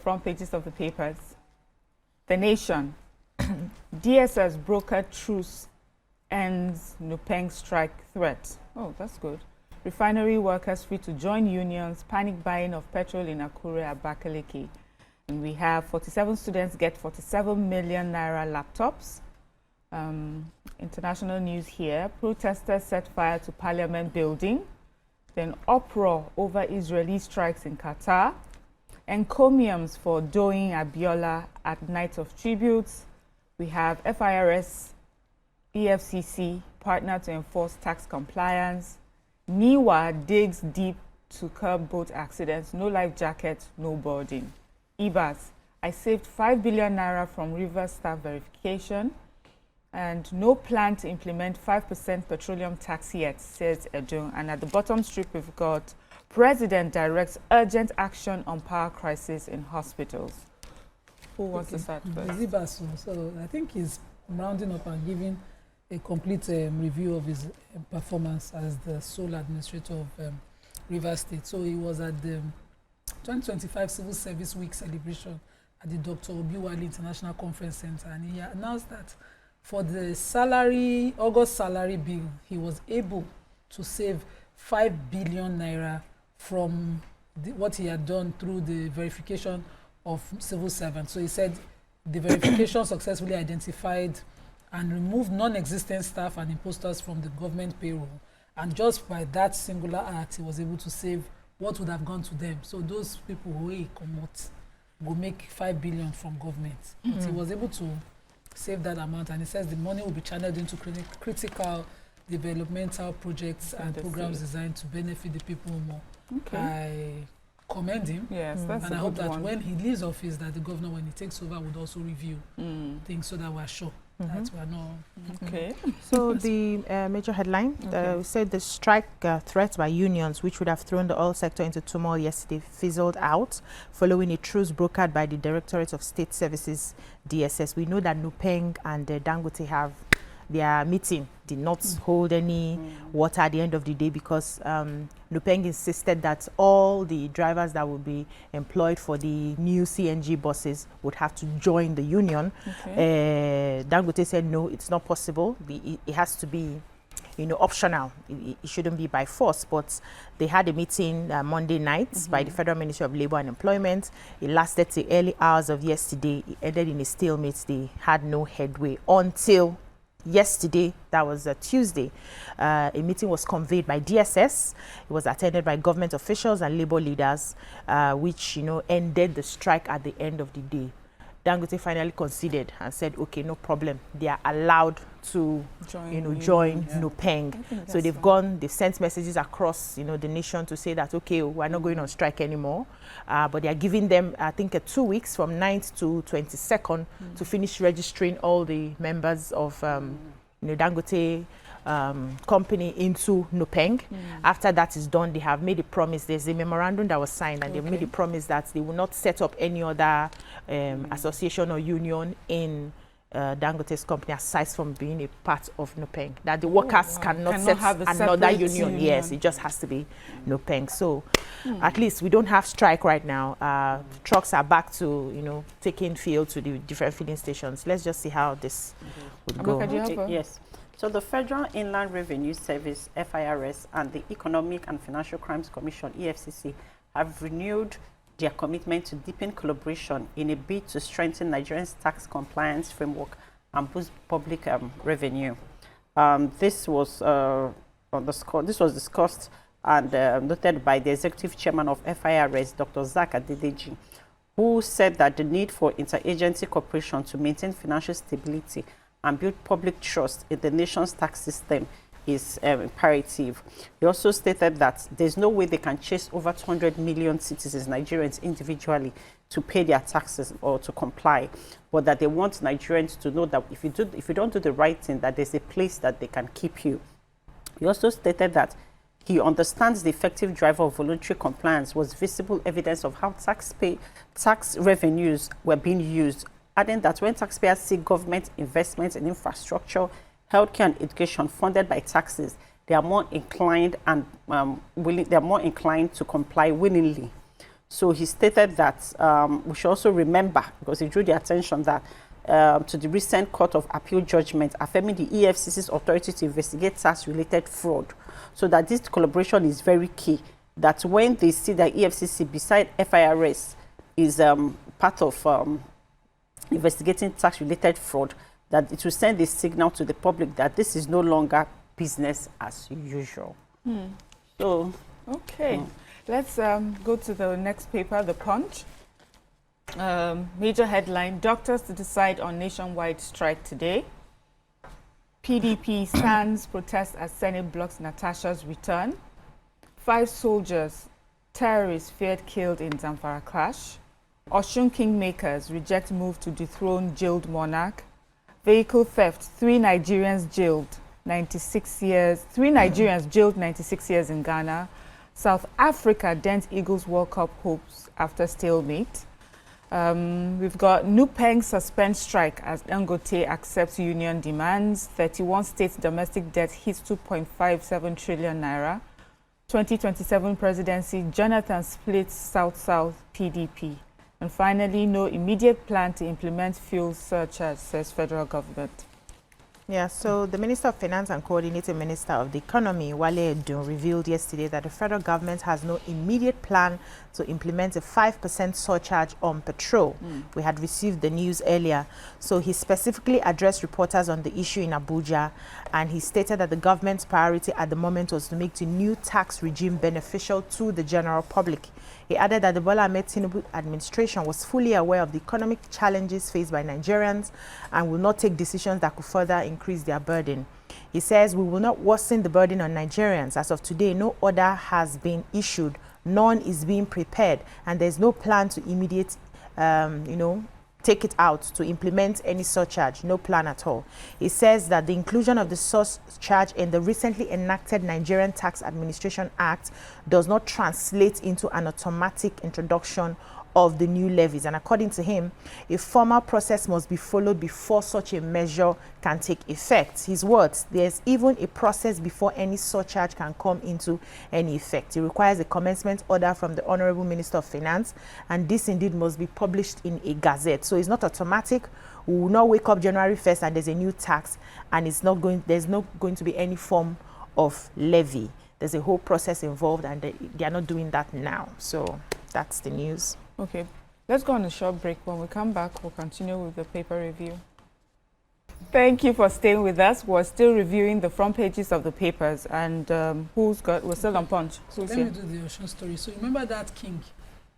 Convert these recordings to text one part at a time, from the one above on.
front pages of the papers. The Nation. DSS brokered truce ends Nupeng strike threat. Oh, that's good. Refinery workers free to join unions. Panic buying of petrol in Akure, Abakaliki. And we have 47 students get 47 million naira laptops. International news here. Protesters set fire to Parliament building. Then uproar over Israeli strikes in Qatar. Encomiums for Doyin Abiola at Night of Tributes. We have FIRS, EFCC partner to enforce tax compliance. NIWA digs deep to curb boat accidents. No life jacket, no boarding. IBAS, I saved 5 billion naira from river staff verification. And no plan to implement 5% petroleum tax yet, says Edo. And at the bottom strip, we've got President directs urgent action on power crisis in hospitals. Who wants to start first? So I think he's rounding up and giving a complete review of his performance as the sole administrator of Rivers State. So he was at the 2025 Civil Service Week celebration at the Dr. Obiwali International Conference Center, and he announced that for the August salary bill, he was able to save 5 billion naira from what he had done through the verification of civil servants. So he said the verification successfully identified and removed non-existent staff and imposters from the government payroll. And just by that singular act, he was able to save what would have gone to them. So those people who will make 5 billion from government. But he was able to save that amount, and he says the money will be channeled into critical developmental projects and programs designed to benefit the people more. Okay. I commend him. Yes, that's and I hope that when he leaves office, that the governor, when he takes over, would also review things so that we're sure that we're not. Okay. So the major headline said the strike threats by unions, which would have thrown the oil sector into turmoil yesterday, fizzled out following a truce brokered by the Directorate of State Services, DSS. We know that Nupeng and Dangote have their meeting did not hold any water at the end of the day because Nupeng insisted that all the drivers that would be employed for the new CNG buses would have to join the union. Okay. Dangote said, no, it's not possible. It has to be, optional. It shouldn't be by force. But they had a meeting Monday night by the Federal Ministry of Labour and Employment. It lasted till early hours of yesterday. It ended in a stalemate. They had no headway until yesterday, that was Tuesday. A meeting was convened by DSS. It was attended by government officials and labor leaders, which ended the strike at the end of the day. Dangote finally conceded and said, okay, no problem. They are allowed to join Nupeng. So they've sent messages across the nation to say that, okay, we're not going on strike anymore. But they are giving them, I think, 2 weeks from 9th to 22nd to finish registering all the members of Dangote company into Nupeng. After that is done, they have made a promise. There's a memorandum that was signed, and they've made a promise that they will not set up any other association or union in Dangote's company aside from being a part of Nupeng. That the workers cannot set another union. Yes, it just has to be Nupeng. So at least we don't have strike right now. Trucks are back to taking fuel to the different filling stations. Let's just see how this would go. Yes. So the Federal Inland Revenue Service, FIRS, and the Economic and Financial Crimes Commission, EFCC, have renewed their commitment to deepen collaboration in a bid to strengthen Nigeria's tax compliance framework and boost public revenue. This was discussed and noted by the Executive Chairman of FIRS, Dr. Zach Adedeji, who said that the need for interagency cooperation to maintain financial stability and build public trust in the nation's tax system is imperative. He also stated that there's no way they can chase over 200 million citizens, Nigerians individually, to pay their taxes or to comply, but that they want Nigerians to know that if you don't do the right thing, that there's a place that they can keep you. He also stated that he understands the effective driver of voluntary compliance was visible evidence of how tax revenues were being used, adding that when taxpayers see government investments in infrastructure, healthcare and education funded by taxes, they are more inclined and they are more inclined to comply willingly. So he stated that we should also remember, because he drew the attention that to the recent Court of Appeal judgment affirming the EFCC's authority to investigate tax-related fraud. So that this collaboration is very key, that when they see that EFCC beside FIRS is part of investigating tax-related fraud, that it will send a signal to the public that this is no longer business as usual. So, okay. Let's go to the next paper, The Punch. Major headline, doctors to decide on nationwide strike today. PDP stands protest as Senate blocks Natasha's return. 5 soldiers, terrorists feared killed in Zamfara clash. Osun kingmakers reject move to dethrone jailed monarch. Vehicle theft, 3 Nigerians jailed 96 years. 3 Nigerians jailed 96 years in Ghana. South Africa dents Eagles World Cup hopes after stalemate. We've got Nupeng suspend strike as Dangote accepts union demands. 31 states domestic debt hits 2.57 trillion naira. 2027 presidency, Jonathan splits South-South PDP. And finally, no immediate plan to implement fuel surcharge, says federal government. Yeah, so the Minister of Finance and Coordinating Minister of the Economy, Wale Edun, revealed yesterday that the federal government has no immediate plan to implement a 5% surcharge on petrol. We had received the news earlier. So he specifically addressed reporters on the issue in Abuja, and he stated that the government's priority at the moment was to make the new tax regime beneficial to the general public. He added that the Bola Ahmed Tinubu administration was fully aware of the economic challenges faced by Nigerians and will not take decisions that could further increase their burden. He says, we will not worsen the burden on Nigerians. As of today, no order has been issued, none is being prepared, and there's no plan to immediate, take it out to implement any surcharge, no plan at all. He says that the inclusion of the surcharge in the recently enacted Nigerian Tax Administration Act does not translate into an automatic introduction of the new levies, and according to him, a formal process must be followed before such a measure can take effect. His words, there's even a process before any surcharge can come into any effect. It requires a commencement order from the Honorable Minister of Finance, and this indeed must be published in a gazette. So it's not automatic. We will not wake up January 1st and there's a new tax, and there's not going to be any form of levy. There's a whole process involved, and they are not doing that now. So that's the news. Okay, let's go on a short break. When we come back, we'll continue with the paper review. Thank you for staying with us. We're still reviewing the front pages of the papers, and we're still on Punch. So let me do the Osun story. So remember that king,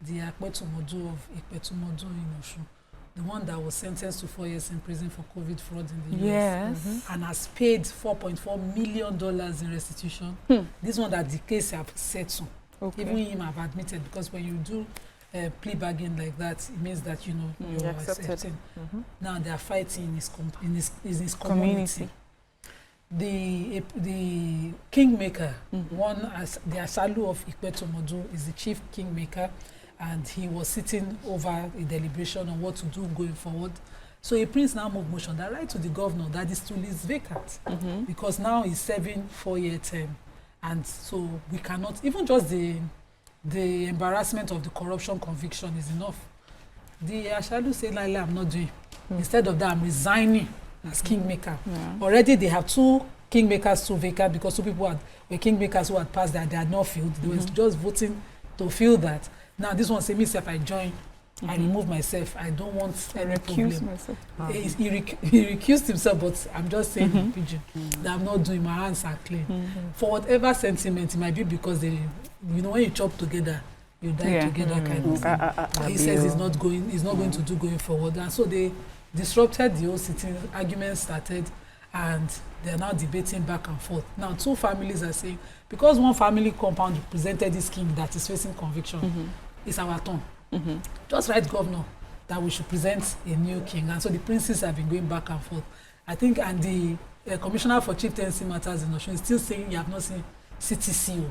the Akpoti-Uduaghan of Ikpetumodu in Osun, the one that was sentenced to 4 years in prison for COVID fraud in the US. Yes. And has paid $4.4 million in restitution. This one that the case have settled. Okay. Even him have admitted, because when you do plea bargain like that, it means that you are accepting. Now they are fighting in his community. The kingmaker, one as the Asalu of Ikpetumodu, is the chief kingmaker, and he was sitting over a deliberation on what to do going forward. So a prince now moved motion that right to the governor that is to list vacant, because now he's serving 4-year term, and so we cannot even just the embarrassment of the corruption conviction is enough. The Ashadu said, Laila, I'm not doing. Instead of that, I'm resigning as kingmaker. Already they have 2 kingmakers to vacant, because 2 people were kingmakers who had passed that they had not filled. They were just voting to fill that. Now this one say, me if I join, I remove myself. I don't want any problem. Myself. He recused himself, but I'm just saying in pidgin that I'm not doing. My hands are clean. For whatever sentiment, it might be because they, when you chop together, you die together kind of thing. He says he's not going to do going forward, and so they disrupted the whole sitting. Arguments started, and they're now debating back and forth. Now 2 families are saying, because one family compound represented this king that is facing conviction, it's our turn. Just write governor that we should present a new king, and so the princes have been going back and forth. I think, and the commissioner for chieftaincy matters in Osun is still saying you have not seen CTCO.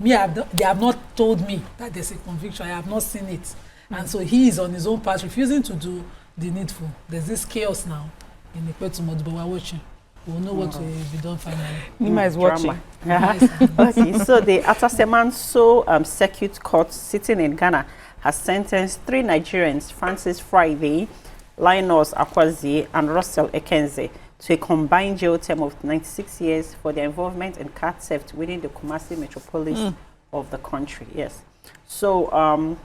They have not told me that there's a conviction. I have not seen it, and so he is on his own path, refusing to do the needful. There's this chaos now in Ikpetumodu, but we're watching. We'll know what will be done finally. Nima is watching. Okay, so the Ataseman Circuit Court sitting in Ghana has sentenced 3 Nigerians, Francis Friday, Linus Akwazi, and Russell Ekenze, to a combined jail term of 96 years for their involvement in car theft within the Kumasi metropolis of the country. Yes. So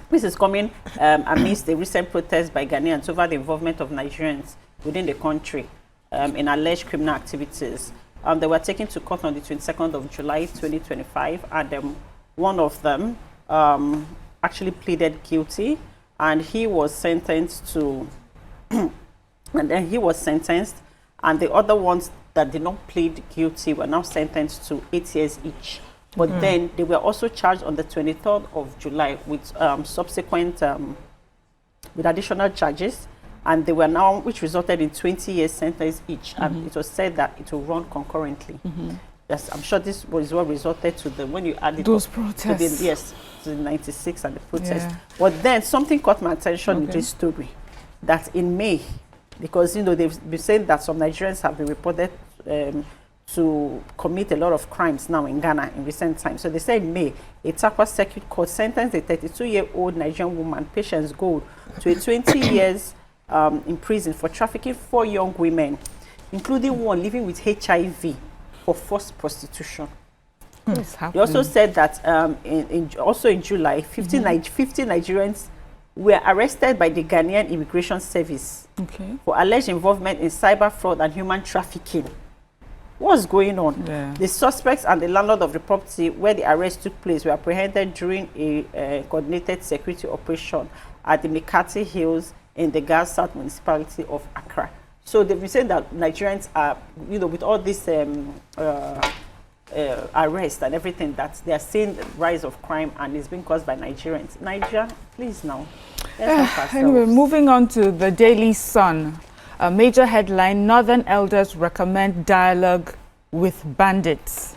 this is coming amidst the recent protests by Ghanaians over the involvement of Nigerians within the country in alleged criminal activities. They were taken to court on the 22nd of July 2025, and one of them actually pleaded guilty, and he was sentenced to and the other ones that did not plead guilty were now sentenced to 8 years each. But then they were also charged on the 23rd of July with subsequent with additional charges, and they were now, which resulted in 20 years sentence each, and it was said that it will run concurrently. Yes, I'm sure this was what resulted to the, when you added those protests. Yes, to the 96 and the protests. But then something caught my attention in this story, that in May, because they've been saying that some Nigerians have been reported to commit a lot of crimes now in Ghana in recent times. So they say in May, a Takwa Circuit Court sentenced a 32-year-old Nigerian woman, Patience Gold, to a 20 years in prison for trafficking 4 young women, including one living with HIV, for forced prostitution. They also said that also in July, 50 Nigerians were arrested by the Ghanaian Immigration Service for alleged involvement in cyber fraud and human trafficking. What's going on? The suspects and the landlord of the property where the arrest took place were apprehended during a coordinated security operation at the Mikati Hills in the Gas South municipality of Accra. So they've been saying that Nigerians are, with all this arrest and everything, that they are seeing the rise of crime, and it's being caused by Nigerians. Niger, please now. Anyway, moving on to the Daily Sun. A major headline: Northern elders recommend dialogue with bandits.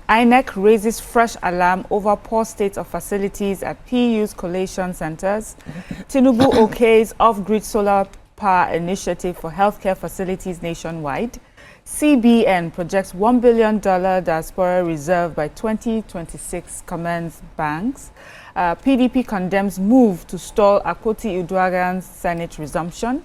INEC raises fresh alarm over poor state of facilities at PU's collation centers. Tinubu okays off-grid solar power initiative for healthcare facilities nationwide. CBN projects $1 billion diaspora reserve by 2026, commends banks. PDP condemns move to stall Akpoti-Uduaghan's Senate resumption.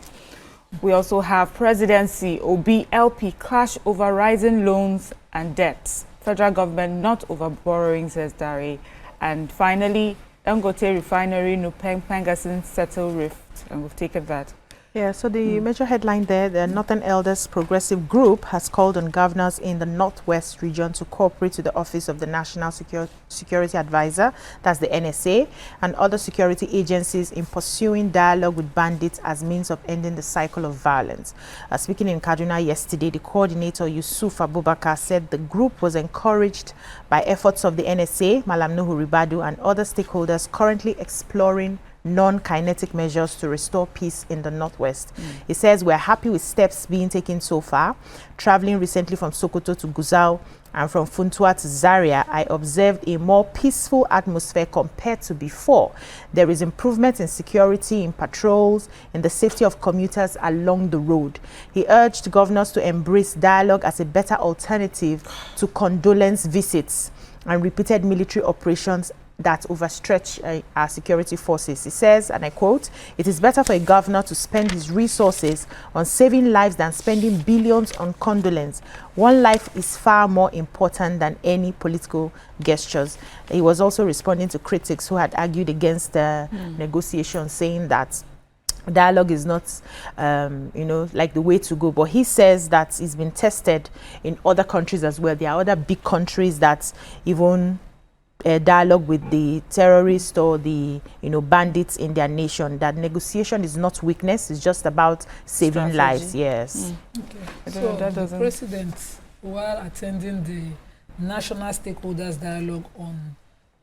We also have presidency, Obi LP clash over rising loans and debts. Federal government not over borrowing, says Dare. And finally, Dangote refinery, Nupeng Pengasin settle rift. And we've taken that. Yeah, so the major headline there, the Northern Elders Progressive Group has called on governors in the Northwest region to cooperate with the Office of the National Security Advisor, that's the NSA, and other security agencies in pursuing dialogue with bandits as means of ending the cycle of violence. Speaking in Kaduna yesterday, the coordinator Yusuf Abubakar said the group was encouraged by efforts of the NSA, Malam Nuhu Ribadu, and other stakeholders currently exploring non-kinetic measures to restore peace in the Northwest. He says, we're happy with steps being taken so far. Traveling recently from Sokoto to Gusau and from Funtua to Zaria, I observed a more peaceful atmosphere compared to before. There is improvement in security, in patrols, in the safety of commuters along the road. He urged governors to embrace dialogue as a better alternative to condolence visits and repeated military operations that overstretch our security forces. He says, and I quote, "It is better for a governor to spend his resources on saving lives than spending billions on condolence. One life is far more important than any political gestures." He was also responding to critics who had argued against the negotiations, saying that dialogue is not, like the way to go. But he says that it's been tested in other countries as well. There are other big countries that even dialogue with the terrorists or the bandits in their nation, that negotiation is not weakness, it's just about saving lives. Yes. So the president, while attending the national stakeholders dialogue on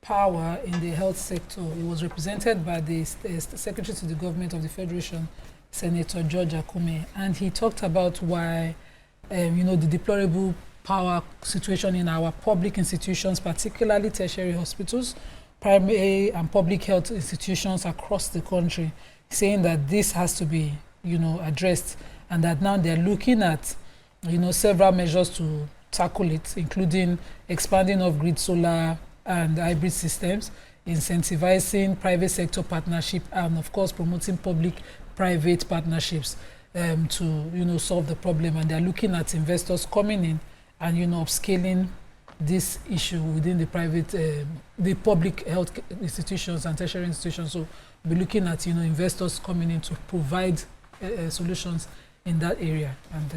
power in the health sector, he was represented by the secretary to the government of the Federation, Senator George Akume, and he talked about why the deplorable power situation in our public institutions, particularly tertiary hospitals, primary and public health institutions across the country, saying that this has to be, addressed, and that now they're looking at, several measures to tackle it, including expanding off-grid solar and hybrid systems, incentivizing private sector partnership and, of course, promoting public-private partnerships to, solve the problem. And they're looking at investors coming in and, upscaling this issue within the public health institutions and tertiary institutions. So we're looking at, investors coming in to provide solutions in that area. And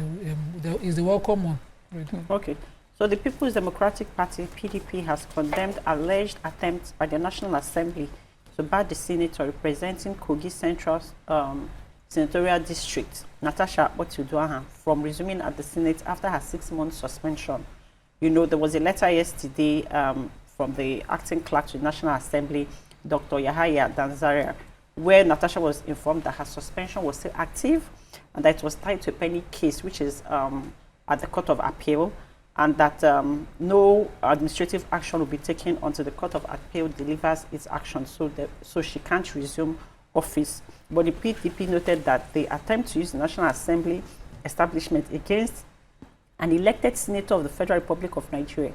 there is the welcome one. Okay. So the People's Democratic Party, PDP, has condemned alleged attempts by the National Assembly to bar the senator representing Kogi Central Senatorial District, Natasha Akpoti-Uduaghan, from resuming at the Senate after her 6-month suspension. There was a letter yesterday from the acting clerk to the National Assembly, Dr. Yahaya Danzaria, where Natasha was informed that her suspension was still active and that it was tied to a pending case, which is at the Court of Appeal, and that no administrative action will be taken until the Court of Appeal delivers its action, so she can't resume office. But the PDP noted that the attempt to use the National Assembly establishment against an elected senator of the Federal Republic of Nigeria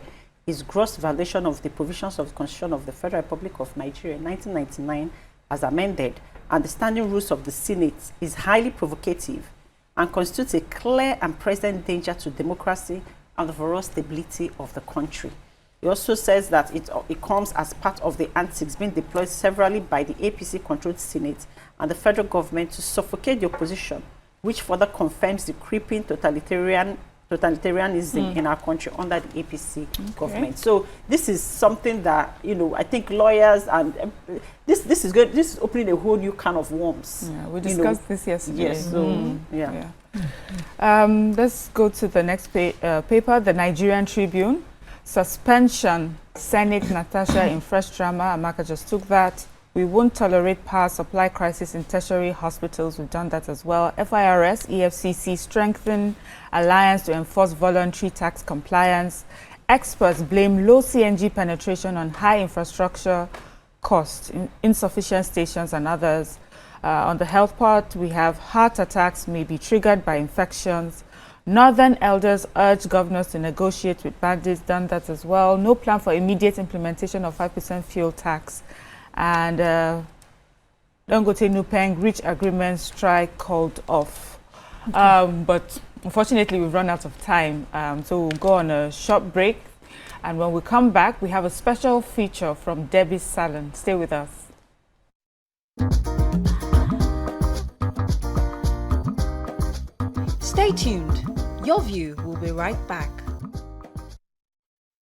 is gross violation of the provisions of the Constitution of the Federal Republic of Nigeria 1999 as amended, and the standing rules of the Senate is highly provocative and constitutes a clear and present danger to democracy and the overall stability of the country. He also says that it comes as part of the antics being deployed severally by the APC-controlled Senate and the federal government to suffocate the opposition, which further confirms the creeping totalitarianism in our country under the APC government. So this is something that, I think lawyers and this is good. This is opening a whole new can of worms. Yeah, we discussed this yesterday. Yes. So yeah. Let's go to the next paper, the Nigerian Tribune. Suspension, Senate Natasha in fresh drama. Amaka just took that. We won't tolerate power supply crisis in tertiary hospitals. We've done that as well. FIRS, EFCC strengthen alliance to enforce voluntary tax compliance. Experts blame low CNG penetration on high infrastructure costs, insufficient stations and others. On the health part, we have heart attacks may be triggered by infections. Northern elders urge governors to negotiate with bandits. Done that as well. No plan for immediate implementation of 5% fuel tax. And Dangote Nupeng reach agreement, strike called off. But unfortunately, we've run out of time. So we'll go on a short break. And when we come back, we have a special feature from Debbie's Salon. Stay with us. Stay tuned. Your View will be right back.